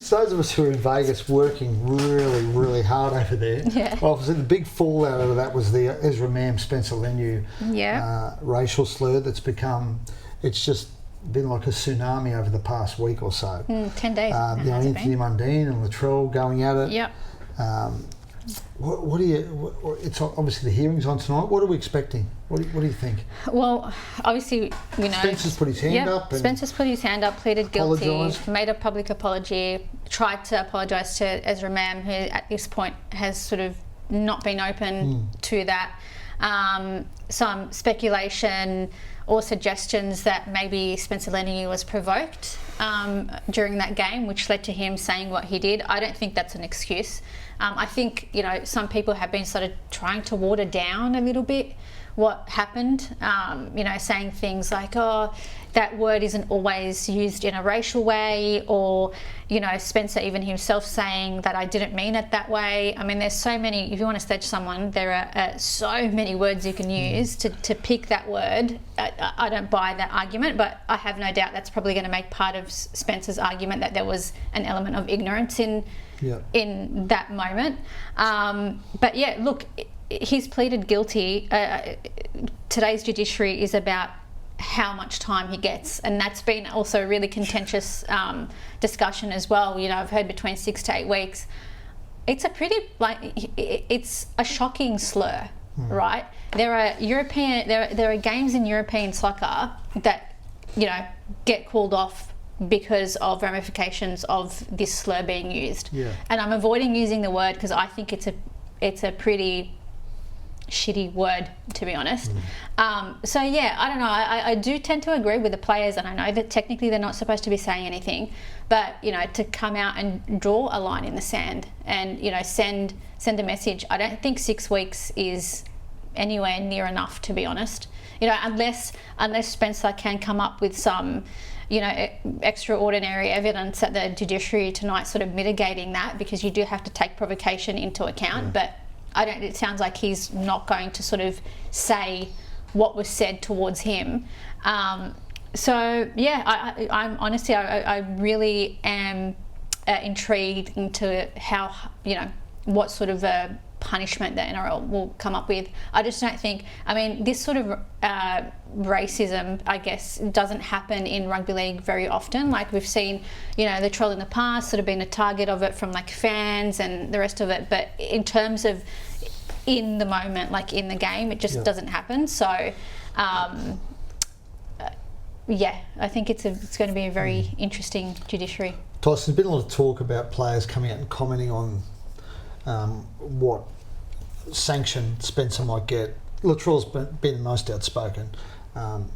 Those of us who are in Vegas working really, really hard over there. Yeah. Obviously, the big fallout of that was the Ezra Mam, Spencer Leniu racial slur that's become, it's just been like a tsunami over the past week or so. 10 days. Anthony Mundine and Latrell going at it. Yep. What do you? It's obviously the hearings on tonight. What are we expecting? What do you think? Well, obviously we know Spencer's put his hand up. Spencer's put his hand up, pleaded guilty, apologised. made a public apology, tried to apologise to Ezra Mam, who at this point has sort of not been open to that. Some speculation or suggestions that maybe Spencer Leniu was provoked during that game, which led to him saying what he did. I don't think that's an excuse. I think, some people have been sort of trying to water down a little bit what happened, saying things like, oh, that word isn't always used in a racial way, or, Spencer even himself saying that I didn't mean it that way. I mean, there's so many, if you want to sledge someone, there are so many words you can use to pick that word. I don't buy that argument, but I have no doubt that's probably going to make part of Spencer's argument that there was an element of ignorance in that moment. But yeah, look, he's pleaded guilty. Today's judiciary is about how much time he gets, and that's been also a really contentious discussion as well. I've heard between 6 to 8 weeks. It's a pretty it's a shocking slur, right? There are games in European soccer that get called off because of ramifications of this slur being used. And I'm avoiding using the word because I think it's a pretty shitty word, to be honest. So yeah, I don't know. I do tend to agree with the players, and I know that technically they're not supposed to be saying anything, but to come out and draw a line in the sand and send a message. I don't think 6 weeks is anywhere near enough, to be honest. Unless Spencer can come up with some extraordinary evidence at the judiciary tonight, sort of mitigating that, because you do have to take provocation into account. But it sounds like he's not going to sort of say what was said towards him. So yeah, I'm honestly, I really am intrigued into how, what sort of a punishment the NRL will come up with. I just don't think, this sort of racism, I guess, doesn't happen in rugby league very often. Like we've seen, the troll in the past sort of been a target of it from like fans and the rest of it. But in terms of in the moment, like in the game, it just doesn't happen. So, I think it's going to be a very interesting judiciary. Tyson, there's been a lot of talk about players coming out and commenting on what sanction Spencer might get. Latrell's been the most outspoken,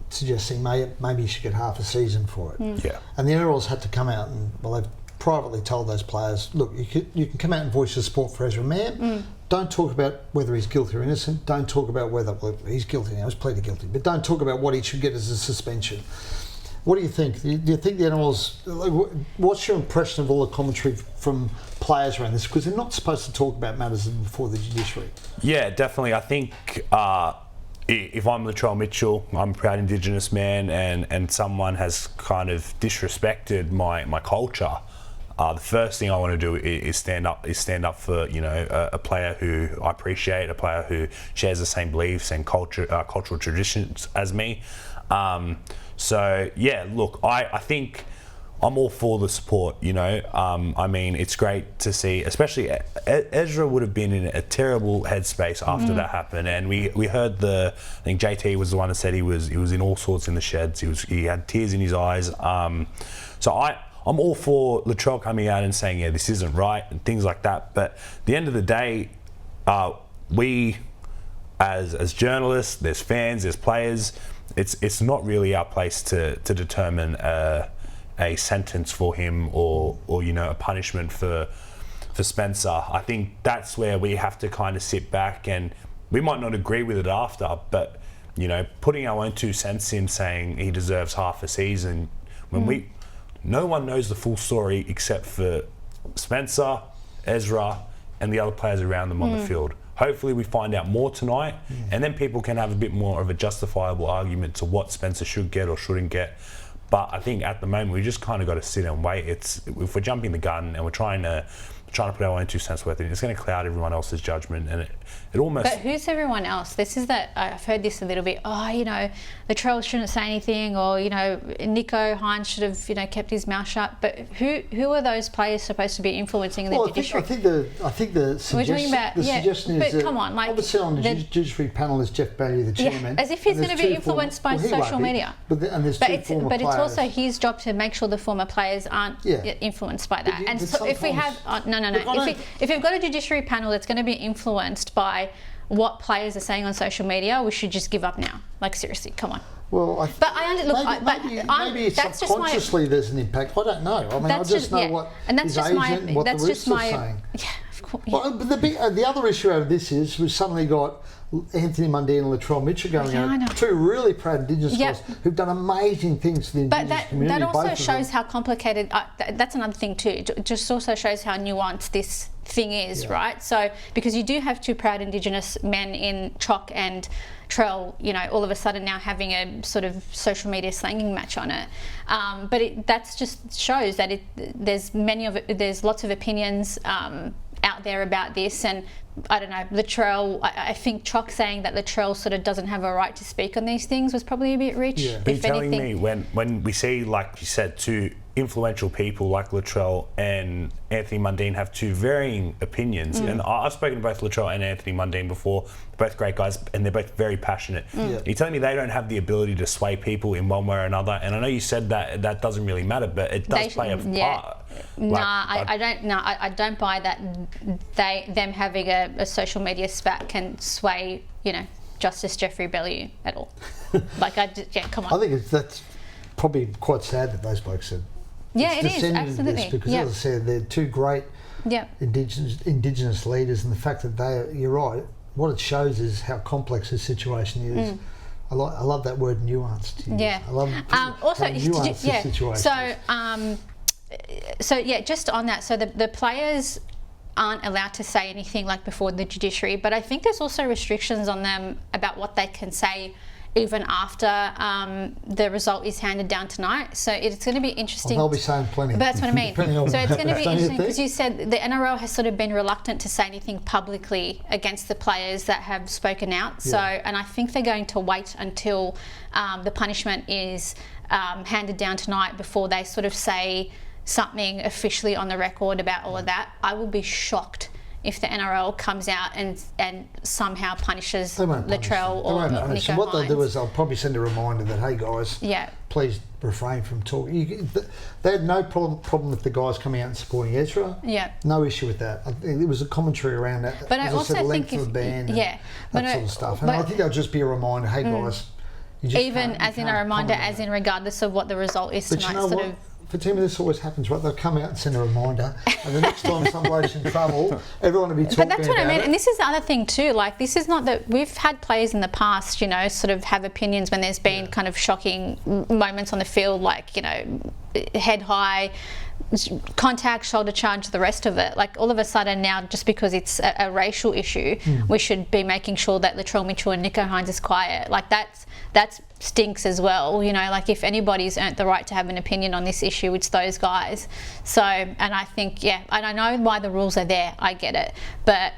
suggesting maybe he should get half a season for it. And the NRL's had to come out and, they've privately told those players, look, you can come out and voice your support for Ezra Mam. Don't talk about whether he's guilty or innocent. Don't talk about whether he's guilty now. He's pleaded guilty. But don't talk about what he should get as a suspension. What do you think? Do you think the NRL's... what's your impression of all the commentary from players around this? Because they're not supposed to talk about matters before the judiciary. Yeah, definitely. I think if I'm Latrell Mitchell, I'm a proud Indigenous man, and someone has kind of disrespected my culture, the first thing I want to do is stand up for a player who I appreciate, a player who shares the same beliefs and cultural traditions as me. So yeah, look, I think I'm all for the support. It's great to see, especially Ezra would have been in a terrible headspace after that happened, and we heard I think JT was the one that said he was in all sorts in the sheds. He had tears in his eyes. So I'm all for Latrell coming out and saying, yeah, this isn't right and things like that. But at the end of the day, we as journalists, there's fans, there's players. It's not really our place to determine a sentence for him or a punishment for Spencer. I think that's where we have to kind of sit back, and we might not agree with it after, but putting our own 2 cents in, saying he deserves half a season when no one knows the full story except for Spencer, Ezra, and the other players around them on the field. Hopefully we find out more tonight, and then people can have a bit more of a justifiable argument to what Spencer should get or shouldn't get. But I think at the moment we just kind of got to sit and wait. If we're jumping the gun and we're trying to put our own 2 cents worth in, it's going to cloud everyone else's judgment, and it almost. But who's everyone else? This is that I've heard this a little bit. Latrell shouldn't say anything, or Nicho Hynes should have kept his mouth shut. But who are those players supposed to be influencing the judiciary? I think the suggestion is that, come on, obviously on the judiciary panel is Jeff Bailey, the chairman. As if he's going to be influenced by social media. But it's also his job to make sure the former players aren't influenced by that. And so if we have if we've got a judiciary panel that's going to be influenced by what players are saying on social media, we should just give up now. Like, seriously, come on. Well, maybe subconsciously there's an impact. I don't know. I mean, I just know what his agent and what the Roosters are saying. Yeah, of course. Yeah. Well, but the other issue out of this is we've suddenly got Anthony Mundine and Latrell Mitchell going out, 2 really proud Indigenous guys who've done amazing things for the Indigenous community. But that also shows how complicated. That's another thing too. It just also shows how nuanced this thing is, right? So because you do have 2 proud Indigenous men in Chock and Trell, all of a sudden now having a sort of social media slanging match on it. But that just shows that there's lots of opinions out there about this, and I don't know, Latrell, I think Chock saying that Latrell sort of doesn't have a right to speak on these things was probably a bit rich. Yeah. But you're telling me when we see, like you said, 2 influential people like Latrell and Anthony Mundine have 2 varying opinions, and I've spoken to both Latrell and Anthony Mundine before. They're both great guys, and they're both very passionate. You're telling me they don't have the ability to sway people in one way or another? And I know you said that doesn't really matter, but it does play a part. I don't buy that. Them having a social media spat can sway, Justice Jeffrey Bellew at all. Come on. I think that's probably quite sad that those blokes said. Yeah, it is, absolutely. Because as I said, they're 2 great Indigenous leaders, and the fact that you're right, what it shows is how complex this situation is. I love that word nuanced. Yeah. I love also, how nuanced this situation is. Just on that, so the players aren't allowed to say anything like before the judiciary, but I think there's also restrictions on them about what they can say even after the result is handed down tonight. So it's going to be interesting. They'll be saying plenty. But that's what I mean. So it's going to be interesting because you said the NRL has sort of been reluctant to say anything publicly against the players that have spoken out. So, and I think they're going to wait until the punishment is handed down tonight before they sort of say something officially on the record about all of that. I will be shocked if the NRL comes out and somehow punishes Latrell or Nicho Hynes. What they'll do is they'll probably send a reminder that, hey guys, please refrain from talking. They had no problem with the guys coming out and supporting Ezra. Yeah. No issue with that. I think there was a commentary around that. But I also think of the band that sort of stuff. And I think that'll just be a reminder, hey guys, you just even as in a reminder, as in regardless of what the result is tonight. But you know what? Fatima, this always happens, right? They'll come out and send a reminder, and the next time somebody's in trouble, everyone will be talking about it. But that's what I mean, and this is the other thing too. Like, this is not that we've had players in the past, sort of have opinions when there's been kind of shocking moments on the field, like, head high, contact, shoulder charge, the rest of it. Like, all of a sudden now, just because it's a racial issue, we should be making sure that Latrell Mitchell and Nicho Hynes is quiet. Like, that stinks as well. Like, if anybody's earned the right to have an opinion on this issue, it's those guys. So, and I think, and I know why the rules are there, I get it, but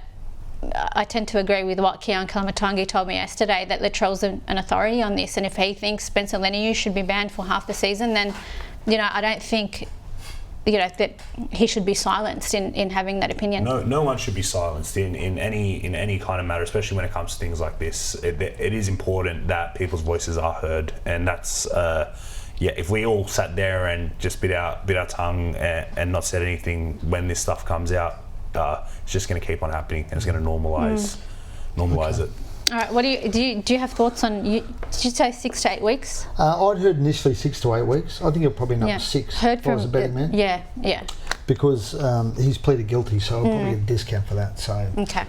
I tend to agree with what Keon Kalamatangi told me yesterday, that Latrell's an authority on this, and if he thinks Spencer Leniu should be banned for half the season, then I don't think that he should be silenced in having that opinion. No one should be silenced in any kind of matter, especially when it comes to things like this. It is important that people's voices are heard, and that's if we all sat there and just bit our tongue and not said anything when this stuff comes out, it's just going to keep on happening, and it's going to normalise it. All right. What do you have thoughts on? Did you say 6 to 8 weeks? I'd heard initially 6 to 8 weeks. I think it'll probably not 6. Heard if I was a betting man. Yeah. Because he's pleaded guilty, so I'll probably get a discount for that. So okay.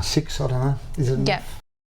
6. I don't know. Is it enough?